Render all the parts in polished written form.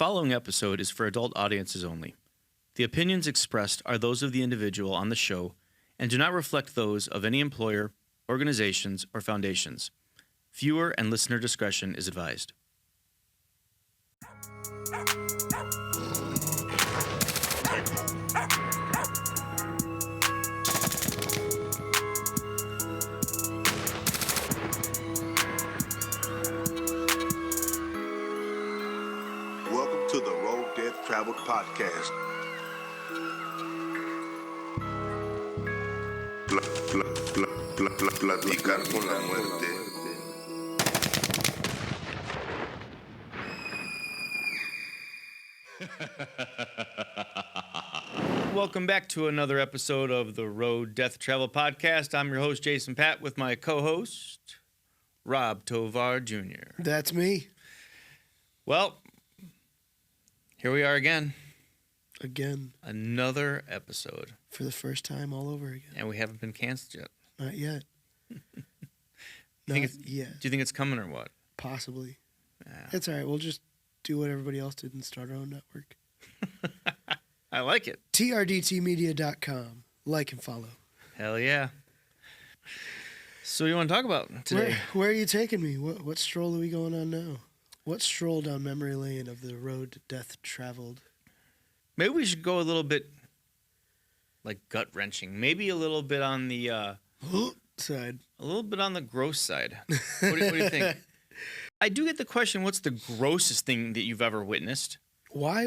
following episode is for adult audiences only. The opinions expressed are those of the individual on the show and do not reflect those of any employer, organizations, or foundations. Viewer and listener discretion is advised. Welcome to the Road Death Traveled Podcast. Platicar con la muerte. Welcome back to another episode of the Road Death Travel Podcast. I'm your host, Jason Pat, with my co-host, Rob Tovar Jr. That's me. Well, here we are again. Again. Another episode. For the first time all over again. And we haven't been canceled yet. Not yet. Not yet. Do you think it's coming or what? Possibly. Yeah. It's all right. We'll just do what everybody else did and start our own network. I like it. TRDTmedia.com. Like and follow. Hell yeah. So what do you want to talk about today? Where are you taking me? What stroll are we going on now? What stroll down memory lane of the road to death traveled? Maybe we should go a little bit like gut-wrenching. Maybe a little bit on the... side. A little bit on the gross side. What do you think? I do get the question, what's the grossest thing that you've ever witnessed? Why?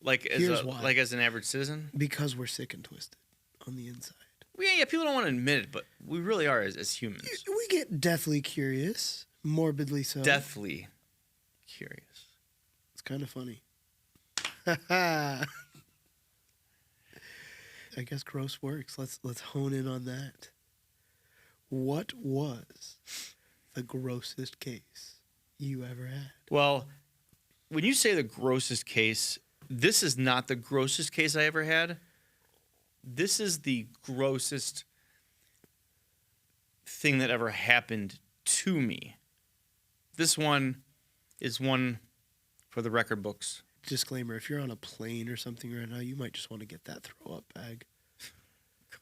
Like Here's why. Like as an average citizen? Because we're sick and twisted on the inside. Yeah, people don't want to admit it, but we really are as humans. We get deathly curious. Morbidly so. Deathly curious. It's kind of funny. I guess gross works. Let's hone in on that. What was the grossest case you ever had? Well, when you say the grossest case, this is not the grossest case I ever had. This is the grossest thing that ever happened to me. This one is one for the record books. Disclaimer, if you're on a plane or something right now, you might just want to get that throw-up bag. God,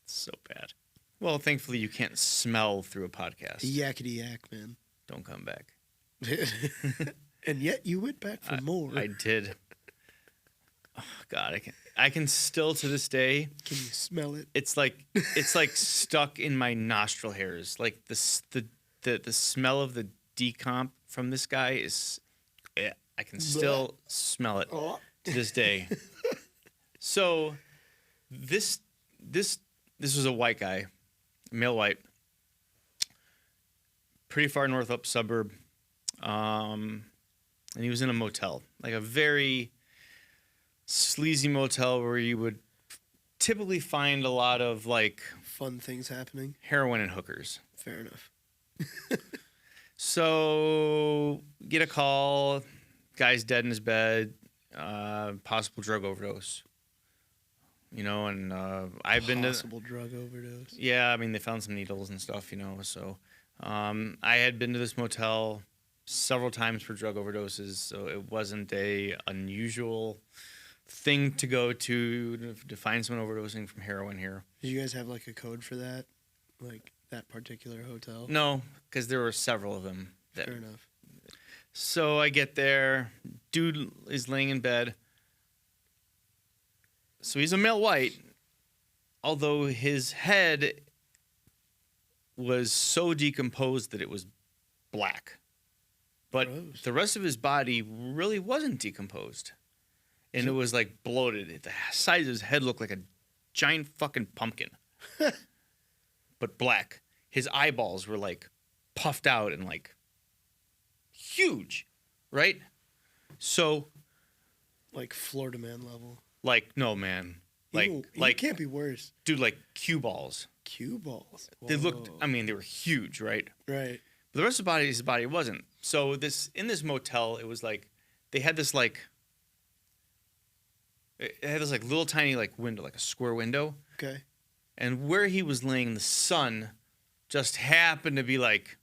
it's so bad. Well, thankfully, you can't smell through a podcast. Yakety yak, man. Don't come back. And yet you went back for more. I did. Oh, God, I can still to this day. Can you smell it? It's like stuck in my nostril hairs. Like the smell of the decomp from this guy is. I can still smell it to this day. So this was a white guy, male white, pretty far north up suburb, and he was in a motel, like a very sleazy motel where you would typically find a lot of like fun things happening. Heroin and hookers. Fair enough. So get a call. Guy's dead in his bed, possible drug overdose. You know, and I've been to possible drug overdose. Yeah, I mean they found some needles and stuff. You know, so I had been to this motel several times for drug overdoses, so it wasn't a unusual thing to go to find someone overdosing from heroin here. Did you guys have like a code for that, like that particular hotel? No, because there were several of them. Fair enough. So I get there, dude is laying in bed. So he's a male white, although his head was so decomposed that it was black. But Gross. the rest of his body really wasn't decomposed. And it was like bloated. The size of his head looked like a giant fucking pumpkin. But black. His eyeballs were like puffed out and like huge, right? So, like Florida man level. like no man, Ew, like it can't be worse. dude, like cue balls. Cue balls. They looked. Whoa. I mean, they were huge, right? Right. But the rest of his body wasn't. So in this motel, it was like they had this like it had this like little tiny like window, like a square window, Okay. and where he was laying, the sun just happened to be like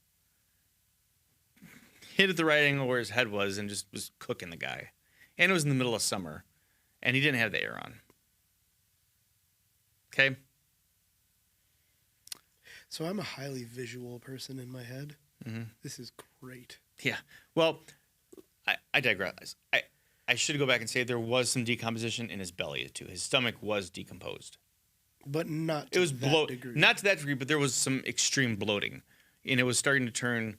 hit at the right angle where his head was and just was cooking the guy. And it was in the middle of summer, and he didn't have the air on. Okay? So I'm a highly visual person in my head. Mm-hmm. This is great. Yeah. Well, I digress. I should go back and say there was some decomposition in his belly, too. His stomach was decomposed. But not It to was that degree. not to that degree, but there was some extreme bloating. And it was starting to turn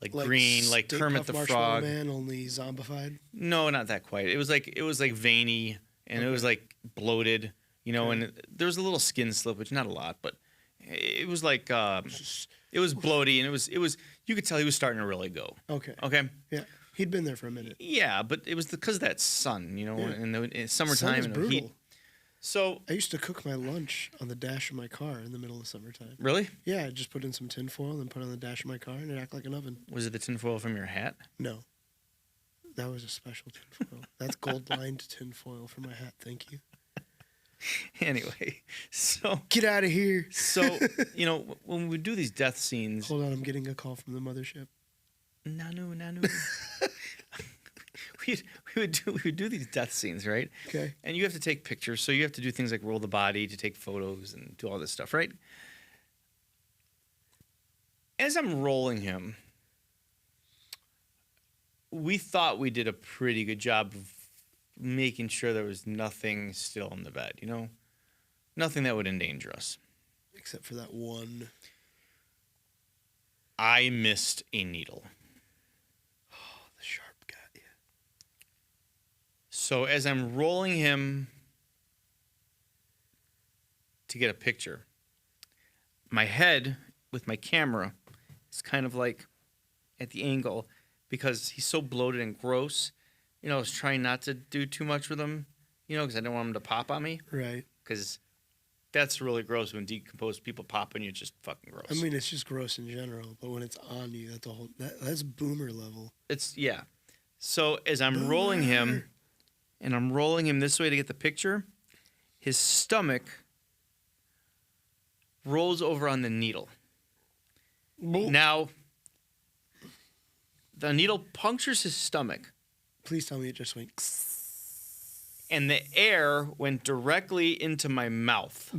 like green, like Stay Kermit Puft the Marshmallow Frog. Man, only zombified. No, not that quite. It was like veiny, and it was like bloated, and there was a little skin slippage, not a lot, but it was like it was bloaty, and it was you could tell he was starting to really go. Okay. Okay. Yeah. He'd been there for a minute. Yeah, but it was because of that sun, in the Sun summertime is and the brutal. heat. So I used to cook my lunch on the dash of my car in the middle of summertime. really, Yeah, I'd just put in some tinfoil and put it on the dash of my car, and it'd act like an oven. was it the tinfoil from your hat? No. That was a special tinfoil. That's gold-lined tinfoil for my hat. Thank you. Anyway, so Get out of here. when we do these death scenes, Hold on, I'm getting a call from the mothership. Nanu. we would do these death scenes, right? Okay. And you have to take pictures, so you have to do things like roll the body to take photos and do all this stuff, right? As I'm rolling him, we thought we did a pretty good job of making sure there was nothing still in the bed, nothing that would endanger us. Except for that one. I missed a needle. Oh, the sharp got you. So as I'm rolling him to get a picture, my head with my camera is kind of like at the angle because he's so bloated and gross. I was trying not to do too much with him, because I didn't want him to pop on me. Right. Because that's really gross when decomposed people pop on you. It's just fucking gross. I mean, it's just gross in general, but when it's on you, that's boomer level. Yeah. So as I'm rolling him, and I'm rolling him this way to get the picture, his stomach rolls over on the needle. Now, the needle punctures his stomach, Please tell me it just went. and the air went directly into my mouth.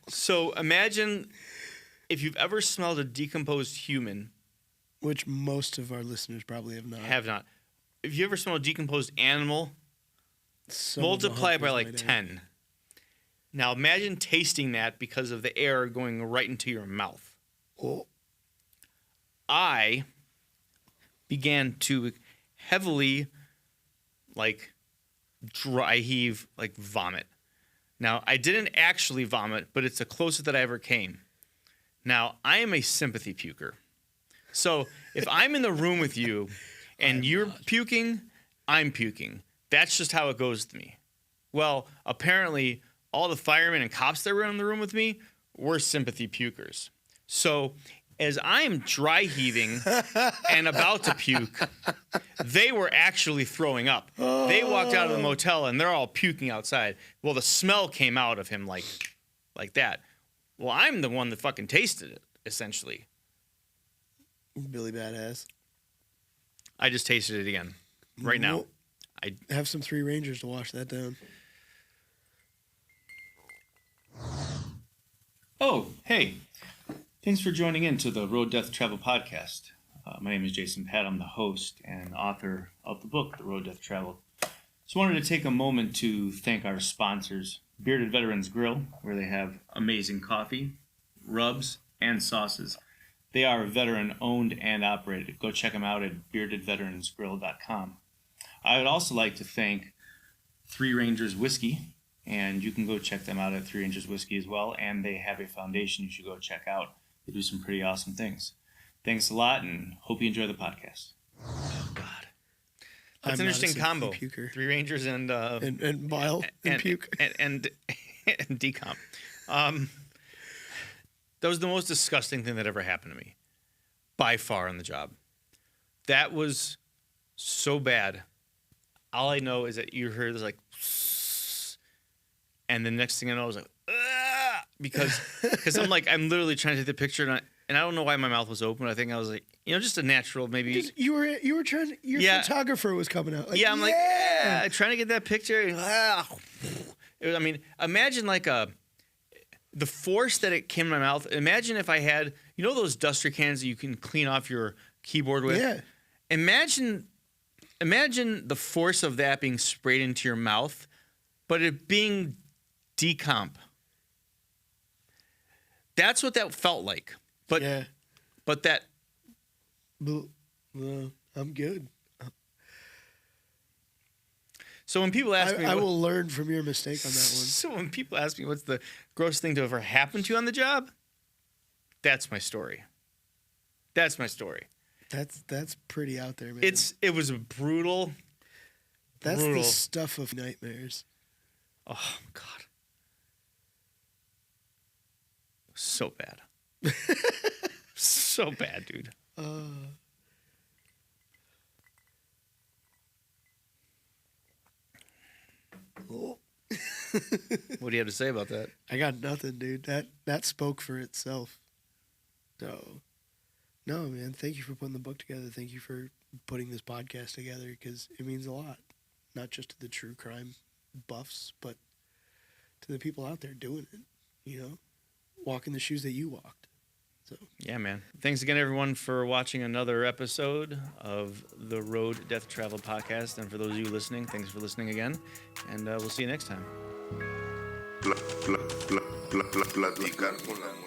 So imagine if you've ever smelled a decomposed human. Which most of our listeners probably have not. Have not. If you ever smelled a decomposed animal, Some of the multiply it by hunters like might have. 10. Now imagine tasting that because of the air going right into your mouth. Oh. I began to heavily dry heave, vomit. Now, I didn't actually vomit, but it's the closest that I ever came. Now, I am a sympathy puker. So if I'm in the room with you and you're puking, I'm puking. That's just how it goes to me. Well, apparently, all the firemen and cops that were in the room with me were sympathy pukers. So as I'm dry heaving and about to puke, they were actually throwing up. They walked out of the motel and they're all puking outside. Well, the smell came out of him like that. Well, I'm the one that fucking tasted it, essentially. Billy Badass. I just tasted it again right now. Well, I have some Three Rangers to wash that down. Oh, hey. Thanks for joining in to the Road Death Travel Podcast. My name is Jason Pat. I'm the host and author of the book, The Road Death Travel. Just wanted to take a moment to thank our sponsors, Bearded Veterans Grill, where they have amazing coffee, rubs, and sauces. They are veteran-owned and operated. Go check them out at beardedveteransgrill.com. I would also like to thank Three Rangers Whiskey, and you can go check them out at Three Rangers Whiskey as well, and they have a foundation you should go check out. They do some pretty awesome things. Thanks a lot, and hope you enjoy the podcast. Oh, God. That's an interesting combo. Puker. Three Rangers and bile and puke. And decomp. That was the most disgusting thing that ever happened to me, by far, on the job. That was so bad. All I know is that you heard this and the next thing I know I was like, because I'm literally trying to take the picture and and I don't know why my mouth was open. I think I was like, just a natural maybe. You were trying. Your photographer was coming out. I'm like, trying to get that picture. I mean, imagine like the force that it came in my mouth. Imagine if I had, those duster cans that you can clean off your keyboard with. Yeah. Imagine the force of that being sprayed into your mouth, but it being decomp. That's what that felt like. But that. Well, I'm good. So when people ask me, I will learn from your mistake on that one. So when people ask me what's the grossest thing to ever happen to you on the job, that's my story. That's my story. That's pretty out there, man. It was brutal. That's the stuff of nightmares. Oh God, so bad, so bad, dude. What do you have to say about that? I got nothing, dude. That spoke for itself. So, no, man. Thank you for putting the book together. Thank you for putting this podcast together because it means a lot, not just to the true crime buffs, but to the people out there doing it. Walking the shoes that you walked. So yeah, man. Thanks again, everyone, for watching another episode of the Road Death Travel Podcast. And for those of you listening, thanks for listening again. And we'll see you next time. Platicar con la